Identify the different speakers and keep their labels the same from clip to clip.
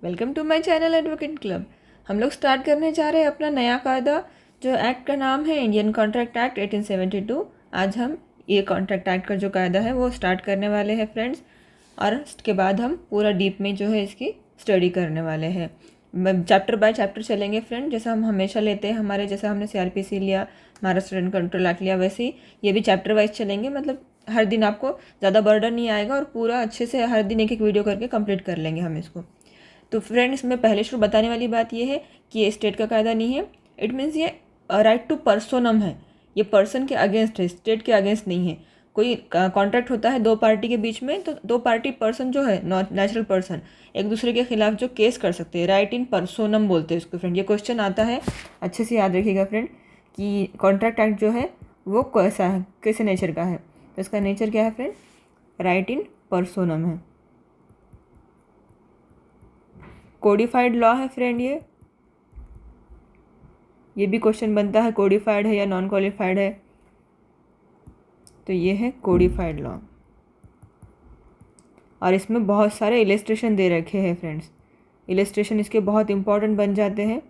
Speaker 1: Welcome to my channel advocate club. हम लोग start करने जा रहे हैं अपना नया कायदा, जो एक्ट का नाम है इंडियन कॉन्ट्रैक्ट एक्ट 1872। आज हम ये कॉन्ट्रैक्ट एक्ट का जो कायदा है वो स्टार्ट करने वाले हैं फ्रेंड्स, और उसके बाद हम पूरा डीप में जो है इसकी स्टडी करने वाले हैं। चैप्टर बाय चैप्टर चलेंगे फ्रेंड, जैसा हम हमेशा लेते हैं हमारे, जैसा हमने CRPC लिया, महाराष्ट्र रेंट कंट्रोल एक्ट लिया, वैसे ही ये भी चैप्टर वाइज चलेंगे। मतलब हर दिन आपको ज़्यादा बर्डन नहीं आएगा और पूरा अच्छे से हर दिन एक एक वीडियो करके कंप्लीट कर लेंगे हम इसको। तो फ्रेंड्स, इसमें पहले शुरू बताने वाली बात ये है कि ये स्टेट का कायदा नहीं है। इट मीन्स ये राइट टू पर्सोनम है, ये पर्सन के अगेंस्ट है, स्टेट के अगेंस्ट नहीं है। कोई कॉन्ट्रैक्ट होता है दो पार्टी के बीच में, तो दो पार्टी पर्सन जो है, नेचुरल पर्सन, एक दूसरे के खिलाफ जो केस कर सकते हैं, राइट इन पर्सोनम बोलते हैं इसको फ्रेंड। ये क्वेश्चन आता है, अच्छे से याद रखिएगा फ्रेंड कि कॉन्ट्रैक्ट एक्ट जो है वो कैसा है, कैसे नेचर का है। तो इसका नेचर क्या है फ्रेंड? राइट इन पर्सोनम है, कोडिफाइड लॉ है फ्रेंड। ये भी क्वेश्चन बनता है, कोडिफाइड है या नॉन क्वालिफाइड है। तो ये है कोडिफाइड लॉ, और इसमें बहुत सारे इलस्ट्रेशन दे रखे हैं फ्रेंड्स। इलस्ट्रेशन इसके बहुत इंपॉर्टेंट बन जाते हैं।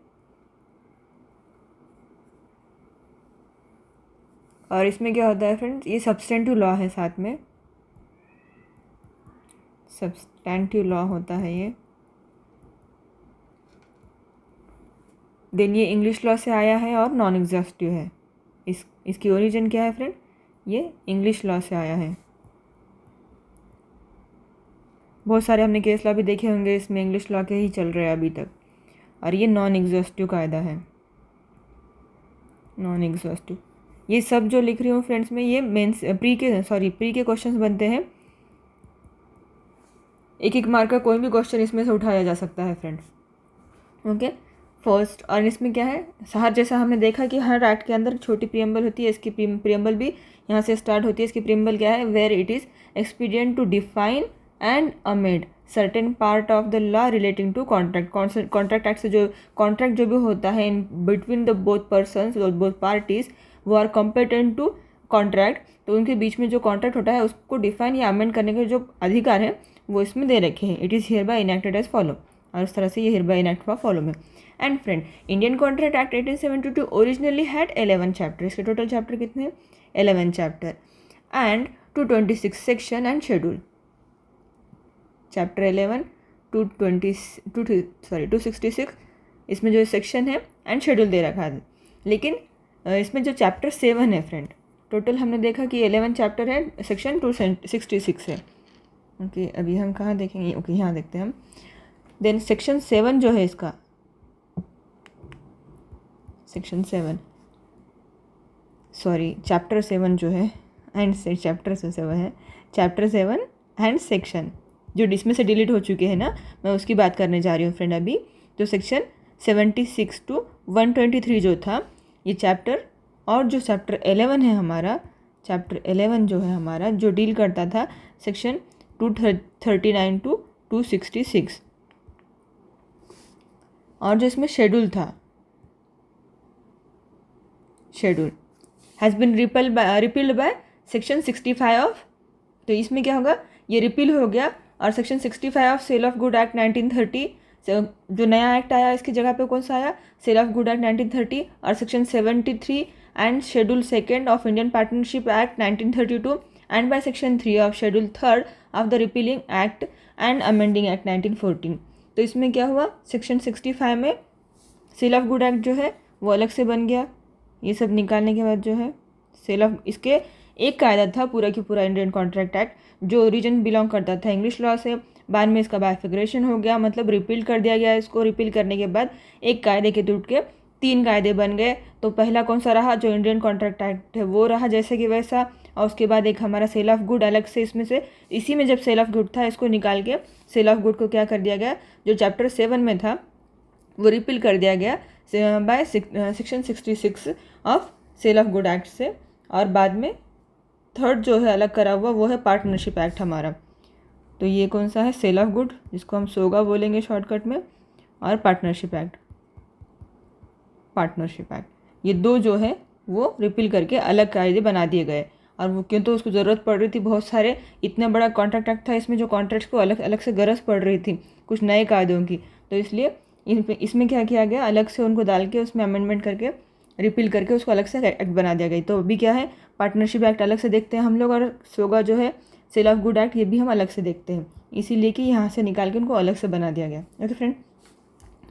Speaker 1: और इसमें क्या होता है फ्रेंड्स, ये सब्सटेंटिव लॉ है, साथ में सब्सटेंटिव लॉ होता है ये। देन ये इंग्लिश लॉ से आया है और नॉन एग्जॉस्टिव है। इसकी ओरिजिन क्या है फ्रेंड? ये इंग्लिश लॉ से आया है। बहुत सारे हमने केस लॉ भी देखे होंगे, इसमें इंग्लिश लॉ के ही चल रहे हैं अभी तक। और ये नॉन एग्जॉस्टिव कायदा है, नॉन एग्जॉस्टिव। ये सब जो लिख रही हूँ फ्रेंड्स में, ये मेंस प्री के क्वेश्चंस बनते हैं। एक एक मार्क का कोई भी क्वेश्चन इसमें से उठाया जा सकता है फ्रेंड। Okay, first. और इसमें क्या है, हर जैसा हमने देखा कि हर एक्ट के अंदर छोटी प्रीएम्बल होती है, इसकी प्रीएम्बल भी यहाँ से स्टार्ट होती है। इसकी प्रीएम्बल क्या है? Where it is expedient to define and amend certain part of the law relating to contract. Contract act से जो कॉन्ट्रैक्ट जो भी होता है in between the both persons, both parties, वो आर कॉम्पिटेंट टू कॉन्ट्रैक्ट। तो उनके बीच में जो कॉन्ट्रैक्ट होता है उसको डिफाइन या अमेंड करने के जो अधिकार है वो इसमें दे रखे हैं। It is hereby enacted as follow, और इस तरह से ये हियर बाय इनैक्ट हुआ फॉलो में। And friend, Indian contract act 1872 originally had 11 chapter. इसके टोटल चैप्टर कितने हैं? 11 chapter and 226 section and schedule. Chapter 11 266 इसमें जो सेक्शन है एंड शेड्यूल दे रखा है। लेकिन इसमें जो चैप्टर 7 है फ्रेंड, टोटल हमने देखा कि 11 चैप्टर है, सेक्शन 266 है। ओके, अभी हम कहाँ देखेंगे? ओके, यहाँ देखते हैं हम। देन सेक्शन 7 जो है इसका, सेक्शन 7 चैप्टर 7 जो है एंड चैप्टर 7 है, चैप्टर 7 एंड सेक्शन जो इसमें से डिलीट हो चुके हैं ना, मैं उसकी बात करने जा रही हूँ फ्रेंड अभी। तो सेक्शन 76 to 123 जो था ये चैप्टर, और जो चैप्टर 11 है हमारा, चैप्टर 11 जो है हमारा, जो डील करता था सेक्शन 239 to 266। और जो इसमें शेड्यूल था, schedule has been repealed by section 65 of. तो इसमें क्या होगा, ये रिपील हो गया, और section 65 of sale of good act 1930, जो नया एक्ट आया इसकी जगह पे कौन सा आया? सेल ऑफ गुड एक्ट 1930, और section 73 and schedule 2 of Indian partnership act 1932, and by section 3 of schedule 3 of the repealing act and amending act 1914। तो इसमें क्या हुआ, सेक्शन 65 में सेल ऑफ गुड एक्ट जो है वो अलग से बन गया। ये सब निकालने के बाद जो है सेल ऑफ, इसके एक कायदा था पूरा की पूरा इंडियन कॉन्ट्रैक्ट एक्ट, जो ओरिजिन बिलोंग करता था इंग्लिश लॉ से। बाद में इसका बाइफिग्रेशन हो गया, मतलब रिपील कर दिया गया इसको। रिपील करने के बाद एक कायदे के टूट के 3 कायदे बन गए। तो पहला कौन सा रहा? जो इंडियन कॉन्ट्रैक्ट एक्ट है वो रहा जैसे कि वैसा, और उसके बाद एक हमारा सेल ऑफ गुड अलग से, इसमें से इसी में जब सेल ऑफ गुड था इसको निकाल के सेल ऑफ गुड को क्या कर दिया गया, जो चैप्टर 7 में था वो रिपील कर दिया गया by section 66 of sale of good act से। और बाद में थर्ड जो है अलग करा हुआ वो है पार्टनरशिप एक्ट हमारा। तो ये कौन सा है? सेल ऑफ गुड, जिसको हम सोगा बोलेंगे शॉर्टकट में, और पार्टनरशिप एक्ट। ये दो जो है वो रिपील करके अलग कायदे बना दिए गए। और वो क्यों तो उसको ज़रूरत पड़ रही थी बहुत सारे, इतना बड़ा कॉन्ट्रैक्ट एक्ट था इसमें जो कॉन्ट्रैक्ट्स को अलग अलग से गरज पड़ रही थी कुछ नए कायदों की, तो इसलिए इसमें क्या किया गया, अलग से उनको डाल के उसमें अमेंडमेंट करके रिपील करके उसको अलग से एक्ट बना दिया गया। तो अभी क्या है, पार्टनरशिप एक्ट अलग से देखते हैं हम लोग, और सोगा जो है सेल ऑफ गुड एक्ट, ये भी हम अलग से देखते हैं, इसीलिए कि यहाँ से निकाल के उनको अलग से बना दिया गया। ओके फ्रेंड,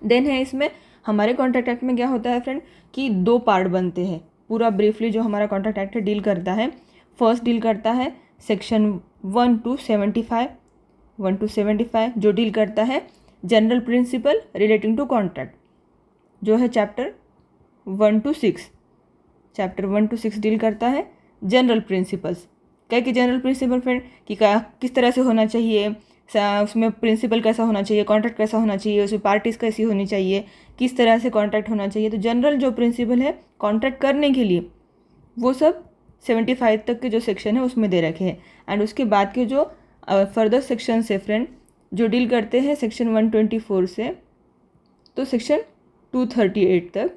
Speaker 1: देन है इसमें हमारे कॉन्ट्रैक्ट एक्ट में क्या होता है फ्रेंड कि 2 पार्ट बनते हैं। पूरा ब्रीफली जो हमारा कॉन्ट्रैक्ट एक्ट है डील करता है, फर्स्ट डील करता है सेक्शन 1 to 75 जो डील करता है general principle relating to contract, जो है चैप्टर 1 to 6 डील करता है जनरल प्रिंसिपल्स। क्या कि जनरल प्रिंसिपल फ्रेंड कि किस तरह से होना चाहिए, उसमें प्रिंसिपल कैसा होना चाहिए, कॉन्ट्रैक्ट कैसा होना चाहिए, उसमें पार्टीज़ कैसी होनी चाहिए, किस तरह से कॉन्ट्रैक्ट होना चाहिए। तो जनरल जो प्रिंसिपल है कॉन्ट्रैक्ट करने के लिए वो सब 75 तक के जो सेक्शन है उसमें दे रखे हैं। एंड उसके बाद के जो फर्दर सेक्शन है फ्रेंड जो डील करते हैं सेक्शन 124 से तो सेक्शन 238 तक।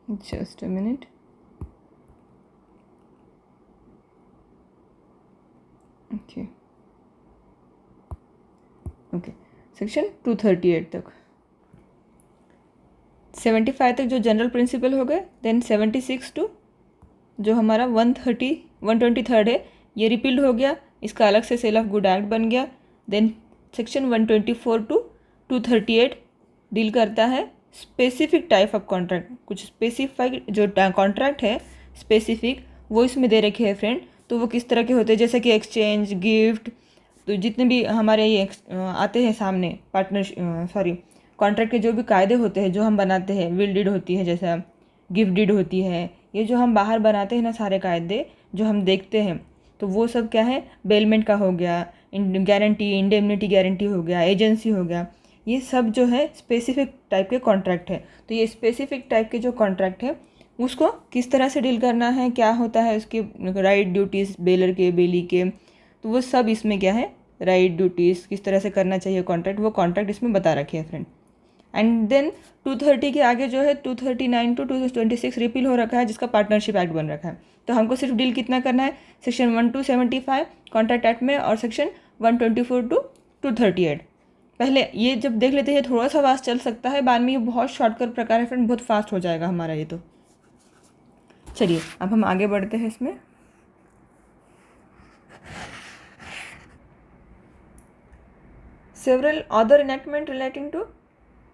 Speaker 1: Just a minute, okay section 238 तक, 75 तक जो जनरल प्रिंसिपल हो गए। देन 76 टू जो हमारा 123 है ये रिपील्ड हो गया, इसका अलग से सेल ऑफ गुड एक्ट बन गया। देन सेक्शन 124 टू 238 डील करता है स्पेसिफिक टाइप ऑफ कॉन्ट्रैक्ट, कुछ स्पेसिफाइड जो कॉन्ट्रैक्ट है स्पेसिफिक वो इसमें दे रखे हैं फ्रेंड। तो वो किस तरह के होते हैं, जैसे कि एक्सचेंज, गिफ्ट, तो जितने भी हमारे ये आते हैं सामने कॉन्ट्रैक्ट के जो भी कायदे होते हैं जो हम बनाते हैं, विल डीड होती है, जैसा गिफ्ट डीड होती है, ये जो हम बाहर बनाते हैं ना सारे कायदे जो हम देखते हैं, तो वो सब क्या है, बेलमेंट का हो गया, गारंटी, इंडेमनिटी गारंटी हो गया, एजेंसी हो गया, ये सब जो है स्पेसिफिक टाइप के कॉन्ट्रैक्ट है। तो ये स्पेसिफिक टाइप के जो कॉन्ट्रैक्ट है उसको किस तरह से डील करना है, क्या होता है उसके राइट ड्यूटीज़ बेलर के, बेली के, तो वो सब इसमें क्या है, राइट ड्यूटीज़ किस तरह से करना चाहिए कॉन्ट्रैक्ट, वो कॉन्ट्रैक्ट इसमें बता रखे हैं फ्रेंड। एंड देन 230 के आगे जो है 239 टू 226 रिपील हो रखा है जिसका पार्टनरशिप एक्ट बन रखा है। तो हमको सिर्फ डील कितना करना है, सेक्शन 1 to 75 कॉन्ट्रैक्ट एक्ट में और सेक्शन 124 टू 238। पहले ये जब देख लेते हैं थोड़ा सा वास्ट चल सकता है, बाद में ये बहुत शॉर्टकट प्रकार है फ्रेंड, बहुत फास्ट हो जाएगा हमारा ये। तो चलिए अब हम आगे बढ़ते हैं इसमें। Several other enactment relating to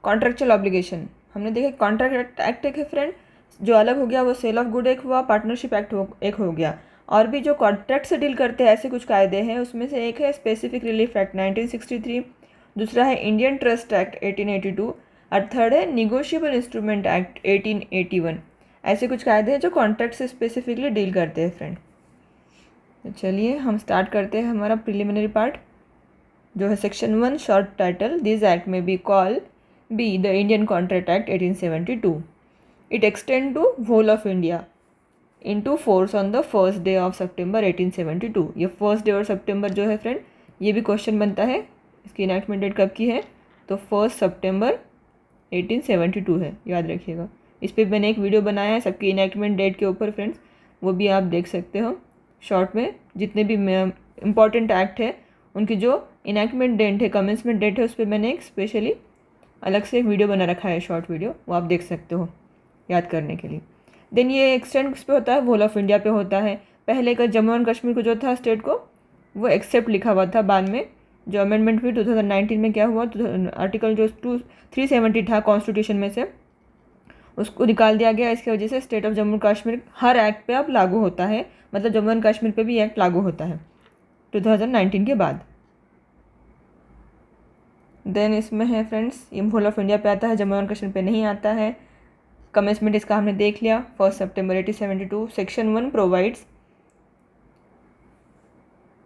Speaker 1: contractual obligation, हमने देखा कॉन्ट्रैक्ट एक्ट एक है फ्रेंड जो अलग हो गया, वो सेल ऑफ गुड एक हुआ, पार्टनरशिप एक्ट एक हो गया। और भी जो कॉन्ट्रैक्ट से डील करते हैं ऐसे कुछ कायदे हैं, उसमें से एक है स्पेसिफिक रिलीफ एक्ट 1963, दूसरा है इंडियन ट्रस्ट एक्ट 1882 और थर्ड है निगोशिएबल इंस्ट्रूमेंट एक्ट 1881। ऐसे कुछ कायदे हैं जो कॉन्ट्रैक्ट से स्पेसिफिकली डील करते हैं फ्रेंड। तो चलिए हम स्टार्ट करते हैं हमारा प्रिलिमिनरी पार्ट जो है section 1 short title, this act may be call be the Indian contract act 1872। It extend to whole of India into force on the first day of September 1872। ये first day और सितंबर जो है friend, ये भी question बनता है, इसकी enactment date कब की है, तो 1 सितंबर 1872 है, याद रखिएगा। इस पर मैंने एक वीडियो बनाया है सबकी इनैक्टमेंट डेट के ऊपर फ्रेंड्स, वो भी आप देख सकते हो। शॉर्ट में जितने भी इम्पॉर्टेंट एक्ट है उनकी जो इनैक्टमेंट डेट है, कमेंसमेंट डेट है, उस पर मैंने एक स्पेशली अलग से एक वीडियो बना रखा है, शॉर्ट वीडियो, वो आप देख सकते हो याद करने के लिए। देन ये एक्सटेंड किस पे होता है, होल ऑफ इंडिया पे होता है। पहले का जम्मू एंड कश्मीर को जो था स्टेट को, वो एक्सेप्ट लिखा हुआ था, बाद में जो अमेंडमेंट हुई 2019 में क्या हुआ, आर्टिकल जो 370 था कॉन्स्टिट्यूशन में से उसको निकाल दिया गया। इसकी वजह से state of Jammu Kashmir her act पे अब लागू होता है, मतलब जम्मू एंड कश्मीर पे भी एक्ट लागू होता है 2019 के बाद। देन इसमें है फ्रेंड्स, ये होल ऑफ इंडिया पे आता है, जम्मू एंड कश्मीर पे नहीं आता है। कमेंसमेंट इसका हमने देख लिया, 1 सितंबर 1872। Section 1 provides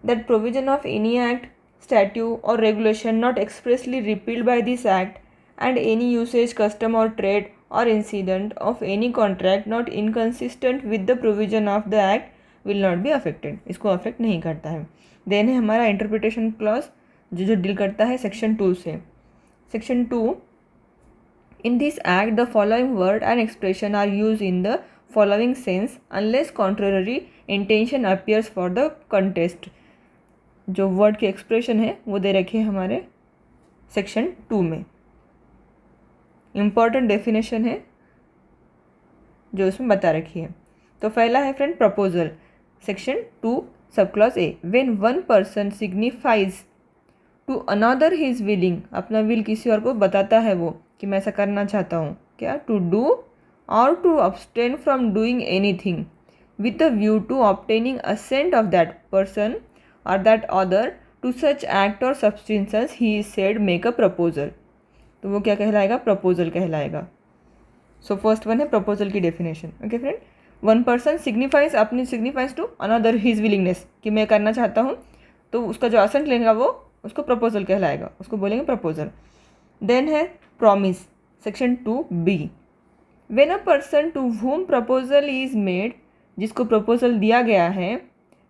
Speaker 1: that provision of any act, statute or regulation not expressly repealed by this act and any usage, custom or trade or incident of any contract not inconsistent with the provision of the act will not be affected, इसको affect नहीं करता है। Then है हमारा interpretation clause जो deal करता है section 2 से। Section 2, in this act the following word and expression are used in the following sense unless contrary intention appears for the contest। जो वर्ड के एक्सप्रेशन है वो दे रखे हैं हमारे सेक्शन 2 में। इम्पॉर्टेंट डेफिनेशन है जो इसमें बता रखी है। तो पहला है friend proposal, section 2 sub clause A, when one person signifies to another his willing, अपना विल किसी और को बताता है वो कि मैं ऐसा करना चाहता हूँ, क्या, टू डू और to abstain from doing anything with the view to obtaining assent of that person और that other to such act और substances he said make a proposal. तो वो क्या कहलाएगा, प्रपोजल कहलाएगा। सो फर्स्ट वन है proposal की definition. Okay friend, one person signifies, अपनी signifies to another his willingness कि मैं करना चाहता हूँ, तो उसका जो असेंट लेगा वो उसको प्रपोजल कहलाएगा, उसको बोलेंगे प्रपोजल। देन है promise, section 2B, when a person to whom proposal is made, जिसको प्रपोजल दिया गया है,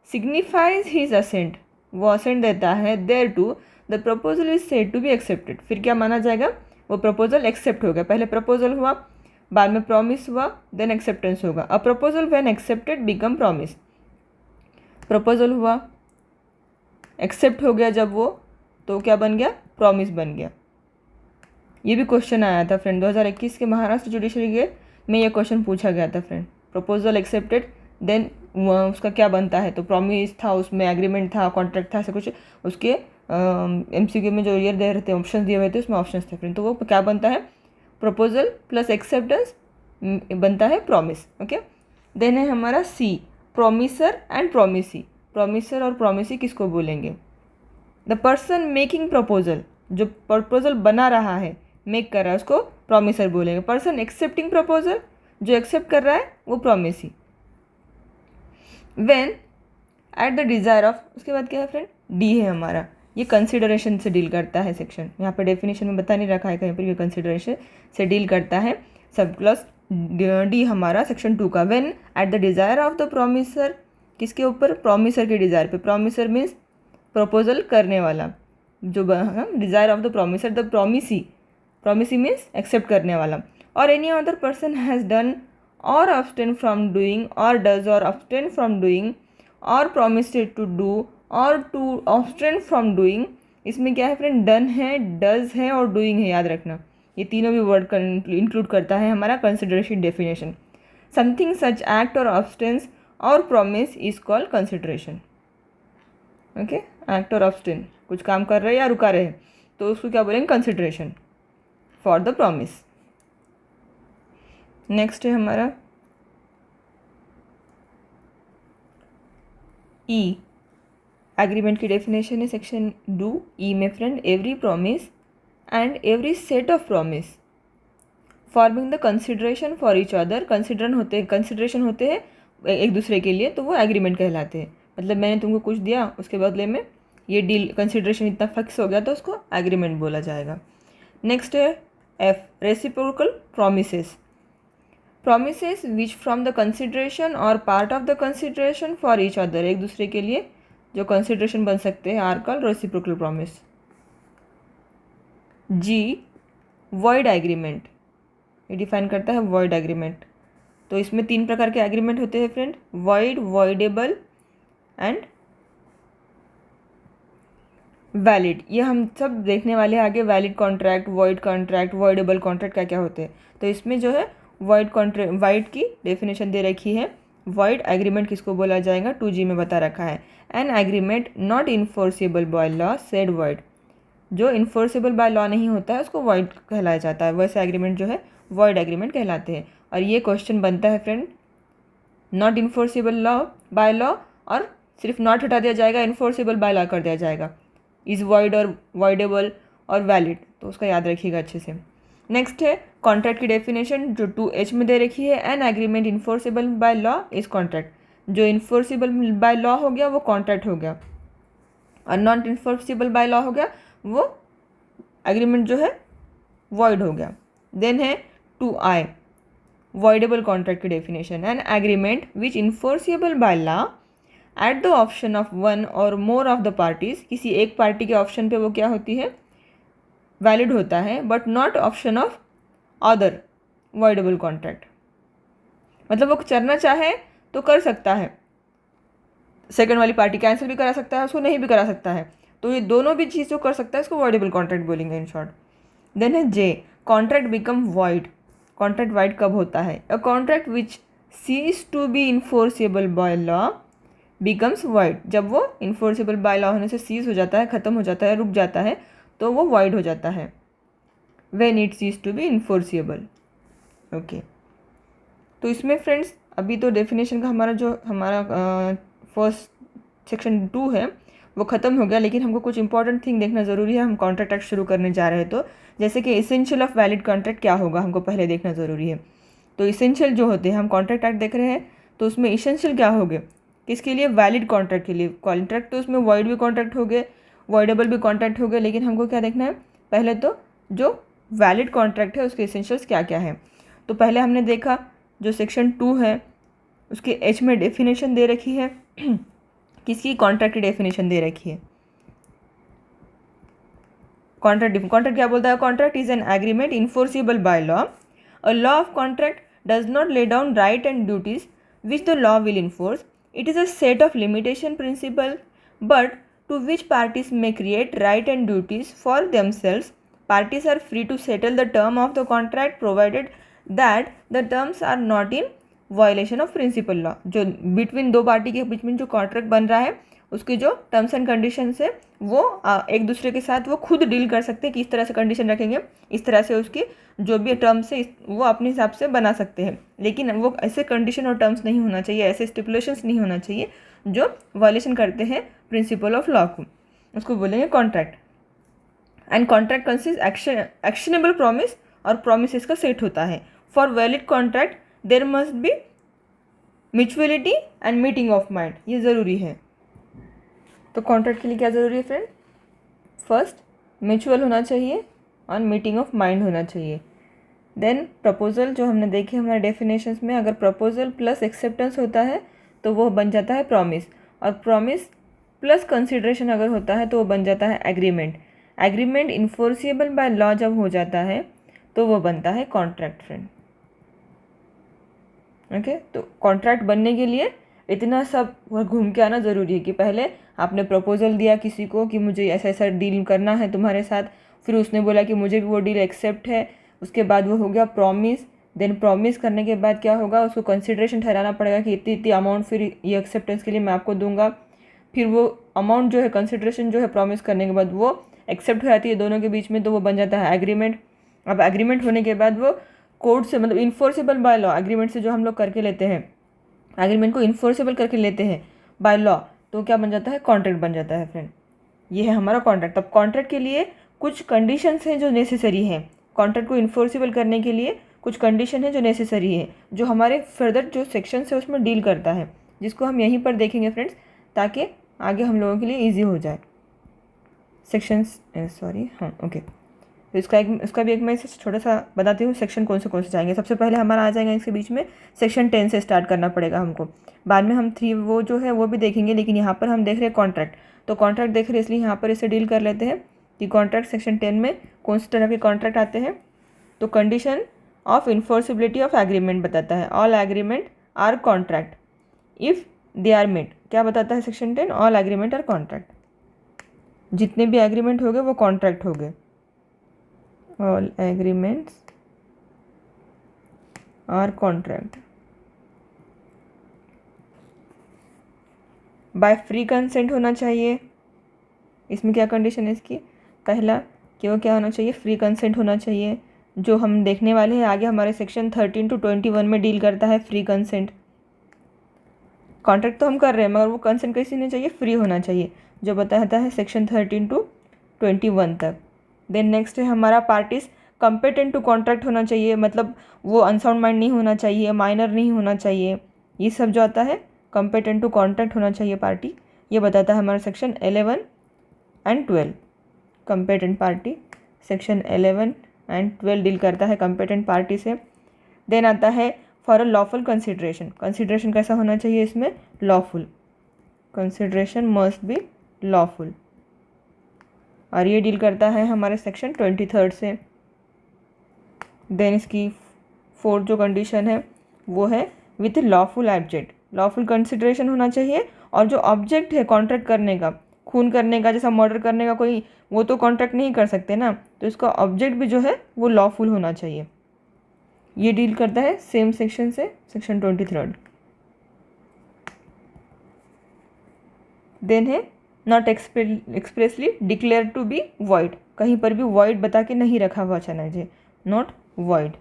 Speaker 1: सिग्निफाइज हिज असेंट, वो असेंट देता है, thereto the proposal is said to be accepted, फिर क्या माना जाएगा, वो प्रपोजल एक्सेप्ट हो गया। पहले प्रपोजल हुआ, बाद में प्रॉमिस हुआ, देन एक्सेप्टेंस होगा। A proposal when accepted become promise, proposal हुआ, एक्सेप्ट हो गया जब वो, तो क्या बन गया, प्रॉमिस बन गया। ये भी क्वेश्चन आया था फ्रेंड 2021 के महाराष्ट्र जुडिशरी के में, ये क्वेश्चन पूछा गया था फ्रेंड। प्रपोजल एक्सेप्टेड, देन उसका क्या बनता है, तो प्रॉमिस था, उसमें एग्रीमेंट था, कॉन्ट्रैक्ट था, ऐसा कुछ उसके MCQ में जो ईयर दे रहे थे, ऑप्शन दिए हुए थे, उसमें ऑप्शन थे फ्रेंड। तो वो क्या बनता है, प्रपोजल प्लस एक्सेप्टेंस बनता है प्रॉमिस। ओके, देन है हमारा C, promisor and promisee. Promisor और प्रोमिसी किसको बोलेंगे, द पर्सन मेकिंग प्रपोजल, जो प्रपोजल बना रहा है, मेक कर रहा है, उसको प्रोमिसर बोलेंगे। पर्सन एक्सेप्टिंग प्रपोजल, जो एक्सेप्ट कर रहा है वो promisee. When at the desire of, उसके बाद क्या है फ्रेंड, D है हमारा, ये कंसिडरेशन से डील करता है सेक्शन, यहाँ पर डेफिनेशन में बता नहीं रखा है कहीं पर, ये कंसिडरेशन से डील करता है। सब क्लॉज D हमारा सेक्शन 2 का, when at the desire of the promisor, किसके ऊपर, प्रोमिसर के डिज़ायर पे। प्रोमिसर मीन्स प्रपोजल करने वाला, जो desire of the promisor, the promisee, promisee means accept करने वाला। और any other person has done or abstain from doing or does or abstain from doing or promised to do और to abstain from doing, इसमें क्या है friend, done है, does है और डूइंग है, याद रखना ये तीनों भी वर्ड इंक्लूड करता है हमारा consideration definition. Something such act और अब्सटेंस और promise is called consideration. Okay, act और अब्सटेन, कुछ काम कर रहे हैं या रुका रहे, तो उसको क्या बोलेंगे, consideration for the promise. Next है हमारा E, एग्रीमेंट की डेफिनेशन है सेक्शन 2E में friend, every promise and every set of promise forming the consideration for each other, consideration होते हैं एक दूसरे के लिए, तो वो एग्रीमेंट कहलाते हैं। मतलब मैंने तुमको कुछ दिया, उसके बदले में ये डील कंसिडरेशन इतना फिक्स हो गया, तो उसको एग्रीमेंट बोला जाएगा। नेक्स्ट है F, reciprocal promises, promises which from the consideration और part of the consideration for each other, एक दूसरे के लिए जो कंसिडरेशन बन सकते हैं, are called reciprocal promise. G, void agreement, ये डिफाइन करता है वॉइड एग्रीमेंट। तो इसमें 3 प्रकार के एग्रीमेंट होते हैं friend, void, voidable and valid. ये हम सब देखने वाले हैं आगे, वैलिड कॉन्ट्रैक्ट, वॉइडेबल कॉन्ट्रैक्ट क्या क्या होते हैं। तो इसमें जो है वॉइड की डेफिनेशन दे रखी है। वॉइड एग्रीमेंट किसको बोला जाएगा, 2G में बता रखा है, an agreement not enforceable by law said void, जो इन्फोर्सेबल बाय लॉ नहीं होता है उसको वॉइड कहलाया जाता है, वैसे एग्रीमेंट जो है वॉइड एग्रीमेंट कहलाते हैं। और ये क्वेश्चन बनता है friend, not enforceable law by law, और सिर्फ नॉट हटा दिया जाएगा, इन्फोर्सेबल बाय लॉ कर दिया जाएगा, इज़ वॉइड और वॉइडेबल और वैलिड, तो उसका याद रखिएगा अच्छे से। नेक्स्ट है कॉन्ट्रैक्ट की डेफिनेशन, जो 2H में दे रखी है, an agreement enforceable by law is contract, जो इन्फोर्सेबल बाय लॉ हो गया वो कॉन्ट्रैक्ट हो गया, और नॉट इन्फोर्सेबल बाय लॉ हो गया वो एग्रीमेंट जो है वॉइड हो गया। देन है 2I, वॉइडेबल कॉन्ट्रैक्ट की definition, an agreement which enforceable by law at the option of one और मोर ऑफ द पार्टीज, किसी एक पार्टी के ऑप्शन पे वो क्या होती है, वैलिड होता है, but not option of other voidable contract. मतलब वो करना चाहे तो कर सकता है, सेकंड वाली पार्टी कैंसिल भी करा सकता है, उसको नहीं भी करा सकता है, तो ये दोनों भी चीज़ जो कर सकता है इसको वॉइडेबल कॉन्ट्रैक्ट बोलेंगे इन शॉर्ट। देन है J, contract become void. Contract void कब होता है? A contract which cease to be enforceable by law becomes void. जब वो इन्फोर्सेबल बाय लॉ होने से सीज हो जाता है, ख़त्म हो जाता है, रुक जाता है, तो वो वाइड हो जाता है। When it ceases to be enforceable. Okay, तो इसमें फ्रेंड्स अभी तो डेफिनेशन का हमारा फर्स्ट सेक्शन 2 है वो ख़त्म हो गया, लेकिन हमको कुछ इंपॉर्टेंट थिंग देखना ज़रूरी है। हम कॉन्ट्रैक्ट एक्ट शुरू करने जा रहे हैं, तो जैसे कि एसेंशियल ऑफ वैलिड कॉन्ट्रैक्ट क्या होगा हमको पहले देखना ज़रूरी है। तो इसेंशियल जो होते हैं, हम कॉन्ट्रैक्ट एक्ट देख रहे हैं, तो उसमें इसेंशियल क्या हो गए, किसके लिए? वैलिड कॉन्ट्रैक्ट के लिए। कॉन्ट्रैक्ट तो उसमें वॉइड भी कॉन्ट्रैक्ट हो गए, वॉइडेबल भी कॉन्ट्रैक्ट हो गए, लेकिन हमको क्या देखना है? पहले तो जो वैलिड कॉन्ट्रैक्ट है उसके इसेंशियल्स क्या क्या है। तो पहले हमने देखा जो सेक्शन 2 है उसके एच में डेफिनेशन दे रखी है किसकी? कॉन्ट्रैक्ट की डेफिनेशन दे रखी है। कॉन्ट्रैक्ट क्या बोलता है? Contract is an agreement enforceable by law. A law of contract does not lay down right and duties which the law will enforce. It is a set of limitation principle, but to which parties may create right and duties for themselves. Parties are free to settle the term of the contract provided that the terms are not in violation of principal law. जो between दो party के बीच में जो contract बन रहा है उसकी जो टर्म्स एंड कंडीशंस है वो एक दूसरे के साथ वो खुद डील कर सकते हैं कि इस तरह से कंडीशन रखेंगे, इस तरह से उसकी जो भी टर्म्स है वो अपने हिसाब से बना सकते हैं, लेकिन वो ऐसे कंडीशन और टर्म्स नहीं होना चाहिए, ऐसे स्टिपुलेशंस नहीं होना चाहिए जो वायलेशन करते हैं प्रिंसिपल ऑफ लॉ को, उसको बोलेंगे contract. And contract consist actionable promise, और प्रॉमिसेस का सेट होता है। For valid contract there must be mutuality and meeting of mind, ये ज़रूरी है। तो कॉन्ट्रैक्ट के लिए क्या ज़रूरी है फ्रेंड? फर्स्ट म्यूचुअल होना चाहिए और मीटिंग ऑफ माइंड होना चाहिए। देन प्रपोजल जो हमने देखे हमारे डेफिनेशंस में, अगर प्रपोजल प्लस एक्सेप्टेंस होता है तो वो बन जाता है प्रॉमिस, और प्रॉमिस प्लस कंसिडरेशन अगर होता है तो वो बन जाता है agreement. Agreement enforceable by law जब हो जाता है तो वो बनता है कॉन्ट्रैक्ट फ्रेंड। ओके, तो कॉन्ट्रैक्ट बनने के लिए इतना सब घूम के आना ज़रूरी है कि पहले आपने प्रपोजल दिया किसी को कि मुझे ऐसा ऐसा डील करना है तुम्हारे साथ, फिर उसने बोला कि मुझे भी वो डील एक्सेप्ट है, उसके बाद वो हो गया प्रॉमिस। देन प्रॉमिस करने के बाद क्या होगा, उसको कंसिडरेशन ठहराना पड़ेगा कि इतनी इतनी अमाउंट फिर ये एक्सेप्टेंस के लिए मैं आपको दूंगा। फिर वो अमाउंट जो है कंसिडरेशन जो है प्रॉमिस करने के बाद वो एक्सेप्ट हो जाती है दोनों के बीच में, तो वो बन जाता है एग्रीमेंट। अब एग्रीमेंट होने के बाद वो कोर्ट से मतलब इन्फोर्सेबल बाय लॉ, एग्रीमेंट से जो हम लोग करके लेते हैं, एग्रीमेंट को इन्फोर्सेबल करके लेते हैं बाय लॉ, तो क्या बन जाता है? कॉन्ट्रैक्ट बन जाता है फ्रेंड। ये है हमारा कॉन्ट्रैक्ट। अब कॉन्ट्रैक्ट के लिए कुछ कंडीशंस हैं जो नेसेसरी हैं, कॉन्ट्रैक्ट को इन्फोर्सेबल करने के लिए कुछ कंडीशन है जो नेसेसरी है, जो हमारे फर्दर जो सेक्शन है उसमें डील करता है, जिसको हम यहीं पर देखेंगे फ्रेंड्स, ताकि आगे हम लोगों के लिए ईजी हो जाए। सेक्शंस ओके, तो इसका भी एक मैं छोटा सा बताती हूँ सेक्शन कौन से जाएंगे। सबसे पहले हमारा आ जाएगा इसके बीच में सेक्शन 10 से स्टार्ट करना पड़ेगा हमको, बाद में हम 3 वो जो है वो भी देखेंगे, लेकिन यहाँ पर हम देख रहे हैं कॉन्ट्रैक्ट, तो कॉन्ट्रैक्ट देख रहे हैं इसलिए यहाँ पर इसे डील कर लेते हैं कि कॉन्ट्रैक्ट सेक्शन 10 में कौन से तरह के कॉन्ट्रैक्ट आते हैं। तो condition of enforceability of agreement बताता है, all agreement are contract if they are made. क्या बताता है section 10? All agreement are contract, जितने भी एग्रीमेंट हो गए वो कॉन्ट्रैक्ट हो गए। All agreements are contract by free consent होना चाहिए। इसमें क्या कंडीशन है इसकी? पहला कि वो क्या होना चाहिए? फ्री कंसेंट होना चाहिए, जो हम देखने वाले हैं आगे हमारे सेक्शन 13 to 21 में डील करता है फ्री कंसेंट। कॉन्ट्रैक्ट तो हम कर रहे हैं मगर वो कंसेंट कैसे होना चाहिए? फ्री होना चाहिए, जो बताता है सेक्शन 13 to 21 तक। देन नेक्स्ट है हमारा पार्टीज कंपेटेंट टू कॉन्ट्रैक्ट होना चाहिए, मतलब वो अनसाउंड माइंड नहीं होना चाहिए, माइनर नहीं होना चाहिए, ये सब जो आता है कंपेटेंट टू कॉन्ट्रैक्ट होना चाहिए पार्टी, ये बताता है हमारा section 11 and 12। Competent party section 11 and 12 deal करता है कंपेटेंट पार्टी से। देन आता है for a lawful consideration, consideration कैसा होना चाहिए इसमें? Lawful, consideration must be lawful, और ये डील करता है हमारे सेक्शन 23 से। देन इसकी 4th जो कंडीशन है वो है with lawful object, lawful consideration होना चाहिए, और जो ऑब्जेक्ट है कॉन्ट्रैक्ट करने का, खून करने का, जैसा मर्डर करने का कोई, वो तो कॉन्ट्रैक्ट नहीं कर सकते ना, तो इसका ऑब्जेक्ट भी जो है वो लॉफुल होना चाहिए। ये डील करता है सेम सेक्शन से, सेक्शन 23। देन है not expressly declare to be void, कहीं पर भी वॉइड बता के नहीं रखा हुआ चना चाहिए, not void,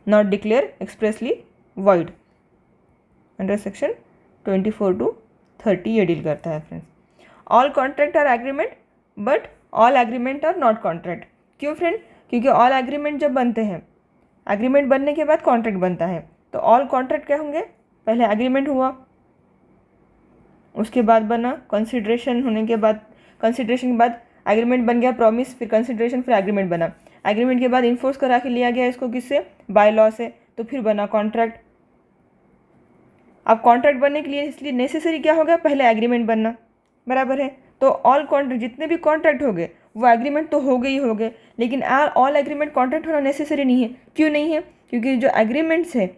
Speaker 1: not declare expressly void, under section 24 to 30 ये डील करता है friends. All contract are agreement but all agreement are not contract. क्यों फ्रेंड? क्योंकि ऑल एग्रीमेंट जब बनते हैं, एग्रीमेंट बनने के बाद कॉन्ट्रैक्ट बनता है, तो ऑल कॉन्ट्रैक्ट क्या होंगे? पहले एग्रीमेंट हुआ, उसके बाद बना कंसिडरेशन, होने के बाद कंसिडरेशन के बाद एग्रीमेंट बन गया, प्रॉमिस, फिर कंसिडरेशन, फिर एग्रीमेंट बना, एग्रीमेंट के बाद इन्फोर्स करा के लिया गया इसको किससे? बाय लॉ से, तो फिर बना कॉन्ट्रैक्ट। अब कॉन्ट्रैक्ट बनने के लिए इसलिए नेसेसरी क्या हो गया? पहले एग्रीमेंट बनना, बराबर है। तो ऑल कॉन्ट्रैक्ट, जितने भी कॉन्ट्रैक्ट हो गए वो एग्रीमेंट तो हो गए ही हो गए, लेकिन ऑल एग्रीमेंट कॉन्ट्रैक्ट होना नेसेसरी नहीं है। क्यों नहीं है? क्योंकि जो एग्रीमेंट्स है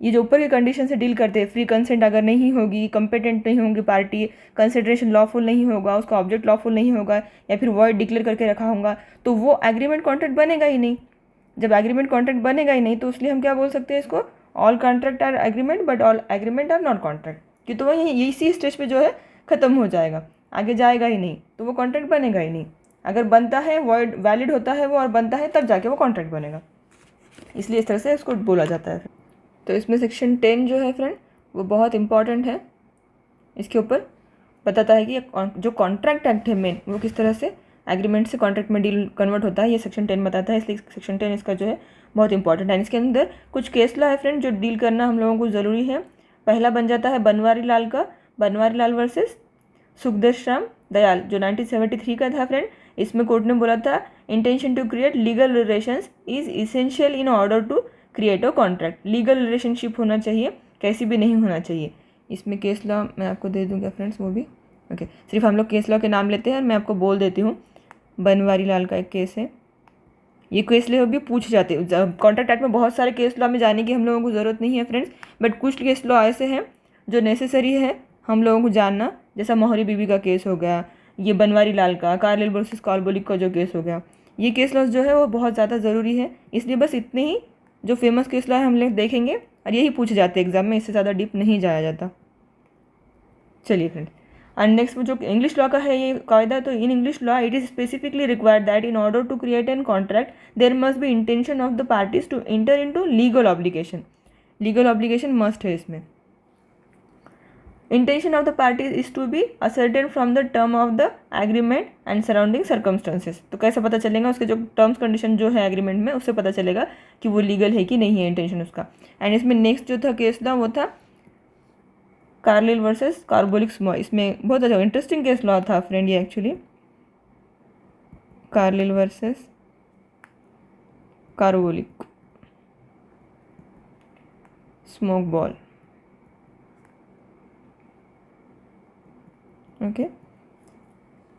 Speaker 1: ये जो ऊपर के कंडीशन से डील करते हैं, फ्री कंसेंट अगर नहीं होगी, कंपेटेंट नहीं होंगी पार्टी, कंसिडरेशन लॉफुल नहीं होगा, उसका ऑब्जेक्ट लॉफुल नहीं होगा, या फिर वॉइड डिक्लेयर करके रखा होगा, तो वो एग्रीमेंट कॉन्ट्रैक्ट बनेगा ही नहीं। जब एग्रीमेंट कॉन्ट्रैक्ट बनेगा ही नहीं, तो इसलिए हम क्या बोल सकते हैं इसको? All contract are agreement but all agreement are not contract. कि तो वही इसी स्टेज पे जो है ख़त्म हो जाएगा, आगे जाएगा ही नहीं, तो वो कॉन्ट्रैक्ट बनेगा ही नहीं। अगर बनता है, वॉइड वैलिड होता है वो और बनता है, तब जाके वो कॉन्ट्रैक्ट बनेगा, इसलिए इस तरह से इसको बोला जाता है। तो इसमें सेक्शन 10 जो है फ्रेंड वो बहुत इंपॉर्टेंट है, इसके ऊपर बताता है कि जो कॉन्ट्रैक्ट एक्ट है मेन, वो किस तरह से एग्रीमेंट से कॉन्ट्रैक्ट में डील कन्वर्ट होता है, ये सेक्शन 10 बताता है, इसलिए सेक्शन 10 इसका जो है बहुत इंपॉर्टेंट है। इसके अंदर कुछ केस लॉ है फ्रेंड जो डील करना हम लोगों को ज़रूरी है। पहला बन जाता है बनवारी लाल का, बनवारी लाल वर्सेस सुखदेव दयाल, जो 1973 का था फ्रेंड। इसमें कोर्ट ने बोला था intention to create legal relations is essential in order to create a contract. Legal relationship होना चाहिए, कैसी भी नहीं होना चाहिए। इसमें केस लॉ मैं आपको दे दूँगा फ्रेंड्स, वो भी ओके। सिर्फ हम लोग केस लॉ के नाम लेते हैं और मैं आपको बोल देती हूँ। बनवारी लाल का एक केस है, ये केस लॉ भी पूछ जाते हैं। कॉन्ट्रैक्ट एक्ट में बहुत सारे केस लॉ में जाने की हम लोगों को ज़रूरत नहीं है फ्रेंड्स, बट कुछ केस लॉ ऐसे हैं जो नेसेसरी है हम लोगों को जानना, जैसा मोहरी बीबी का केस हो गया, ये बनवारी लाल का, कार्लिल वर्सेस कार्बोलिक का जो केस हो गया, ये केस लॉ जो है वो बहुत ज़्यादा ज़रूरी है। इसलिए बस इतने ही जो फेमस केस लॉ है हम लोग देखेंगे और यही पूछे जाते हैं एग्जाम में, इससे ज़्यादा डीप नहीं जाया जाता। चलिए फ्रेंड्स, एंड नेक्स्ट जो इंग्लिश लॉ का है ये कायदा, तो in English law it is specifically required that in order to create an contract there must be intention of the parties to enter into legal obligation. Legal obligation must है इसमें। Intention of the parties is to be ascertain from the term of the agreement and surrounding circumstances. तो कैसे पता चलेगा? उसके जो terms condition जो है एग्रीमेंट में, उससे पता चलेगा कि वो लीगल है कि नहीं है इंटेंशन उसका। एंड इसमें नेक्स्ट जो था केस लॉ वो था कार्लिल वर्सेस कार्बोलिक स्मॉ। इसमें बहुत अच्छा इंटरेस्टिंग केस लॉ था फ्रेंड ये actually, Carlill versus Carbolic smoke ball. Okay,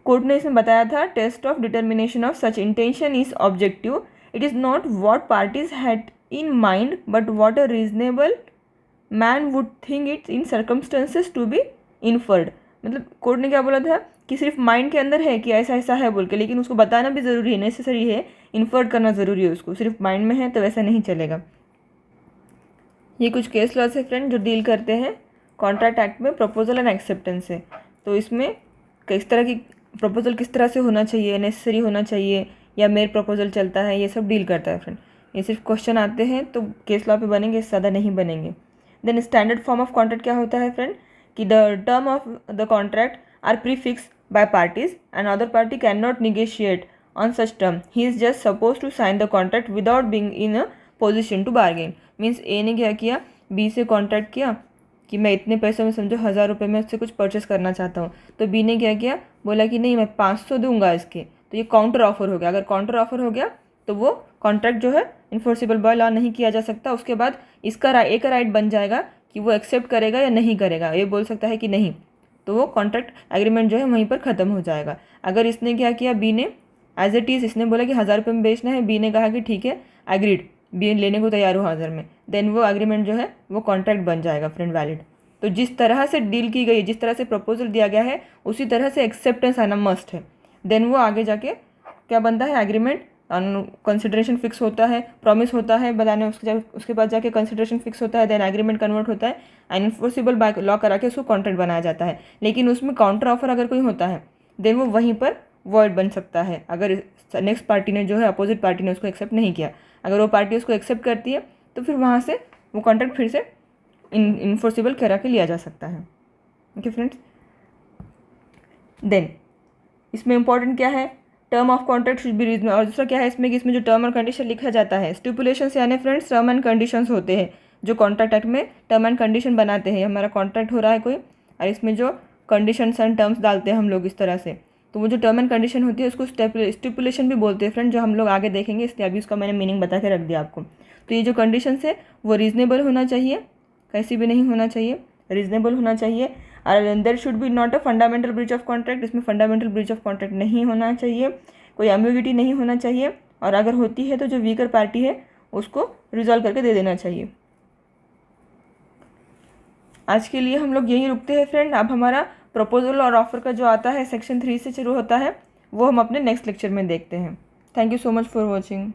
Speaker 1: court ने इसमें बताया था test of determination of such intention is objective, it is not what parties had in mind but what a reasonable man would think its in circumstances to be inferred. मतलब court ने क्या बोला था कि सिर्फ माइंड के अंदर है कि ऐसा ऐसा है बोल के, लेकिन उसको बताना भी ज़रूरी है, नेसेसरी है, इन्फर्ड करना ज़रूरी है उसको। सिर्फ माइंड में है तो वैसा नहीं चलेगा। ये कुछ केस लॉज है फ्रेंड जो डील करते हैं कॉन्ट्रैक्ट एक्ट में प्रपोजल एंड एक्सेप्टेंस से। तो इसमें किस तरह की प्रपोजल किस तरह से होना चाहिए, नेसेसरी होना चाहिए या मेयर प्रपोजल चलता है, ये सब डील करता है फ्रेंड। ये सिर्फ क्वेश्चन आते हैं तो केस लॉ पे बनेंगे, इससे ज़्यादा नहीं बनेंगे। Then standard form of contract क्या होता है फ्रेंड कि the term of the contract are prefix by parties and other party can not negotiate on such term, he is just suppose to sign the contract without being in a position to bargain. Means A ने क्या किया, B से contract किया कि मैं इतने पैसों में, समझो 1000 रुपये में उससे कुछ परचेस करना चाहता हूँ, तो बी ने क्या किया, बोला कि नहीं मैं 500 दूंगा इसके, तो ये काउंटर ऑफर हो गया। अगर काउंटर ऑफर हो गया तो वो कॉन्ट्रैक्ट जो है इन्फोर्सिबल बाय लॉ नहीं किया जा सकता। उसके बाद इसका एक राइट बन जाएगा कि वो एक्सेप्ट करेगा या नहीं करेगा, ये बोल सकता है कि नहीं, तो वो कॉन्ट्रैक्ट एग्रीमेंट जो है वहीं पर ख़त्म हो जाएगा। अगर इसने क्या किया, बी ने एज इट इज़ इसने बोला कि 1000 रुपये में बेचना है, बी ने कहा कि ठीक है एग्रीड, भी लेने को तैयार हो हाजिर में, देन वो एग्रीमेंट जो है वो कॉन्ट्रैक्ट बन जाएगा फ्रेंड वैलिड। तो जिस तरह से डील की गई है, जिस तरह से प्रपोजल दिया गया है, उसी तरह से एक्सेप्टेंस आना मस्ट है, देन वो आगे जाके क्या बनता है, एग्रीमेंट। कंसिडरेशन फिक्स होता है, प्रॉमिस होता है बताने, उसके बाद जाके कंसिडरेशन फिक्स होता है, देन एग्रीमेंट कन्वर्ट होता है एंड इन्फोर्सिबल बाय लॉ करा के उसको कॉन्ट्रैक्ट बनाया जाता है। लेकिन उसमें काउंटर ऑफर अगर कोई होता है देन वो वहीं पर वॉइड बन सकता है, अगर नेक्स्ट पार्टी ने जो है अपोजिट पार्टी ने उसको एक्सेप्ट नहीं किया। अगर वो पार्टी उसको एक्सेप्ट करती है तो फिर वहाँ से वो कॉन्ट्रैक्ट फिर से इन्फोर्सिबल करा के लिया जा सकता है। ओके फ्रेंड्स, देन इसमें इंपॉर्टेंट क्या है, term of contract should be reasonable. और दूसरा क्या है इसमें कि इसमें जो टर्म और कंडीशन लिखा जाता है, स्टिपुलेशंस यानी फ्रेंड्स टर्म एंड कंडीशंस होते हैं जो कॉन्ट्रैक्ट एक्ट में टर्म एंड कंडीशन बनाते हैं। हमारा कॉन्ट्रैक्ट हो रहा है कोई और इसमें जो कंडीशंस एंड टर्म्स डालते हैं हम लोग इस तरह से, तो वो जो टर्म एंड कंडीशन होती है उसको स्टिपुलेशन भी बोलते हैं फ्रेंड, जो हम लोग आगे देखेंगे, इसलिए अभी उसका मैंने मीनिंग बता के रख दिया आपको। तो ये जो कंडीशंस है वो रीजनेबल होना चाहिए, कैसी भी नहीं होना चाहिए, रीजनेबल होना चाहिए। और there should be not a fundamental breach of contract, इसमें फंडामेंटल ब्रीच ऑफ कॉन्ट्रैक्ट नहीं होना चाहिए, कोई एम्बिग्युइटी नहीं होना चाहिए, और अगर होती है तो जो वीकर पार्टी है उसको रिजॉल्व करके दे देना चाहिए। आज के लिए हम लोग यहीं रुकते हैं फ्रेंड। अब हमारा प्रपोजल और ऑफर का जो आता है सेक्शन 3 से शुरू होता है, वो हम अपने नेक्स्ट लेक्चर में देखते हैं। Thank you so much for watching.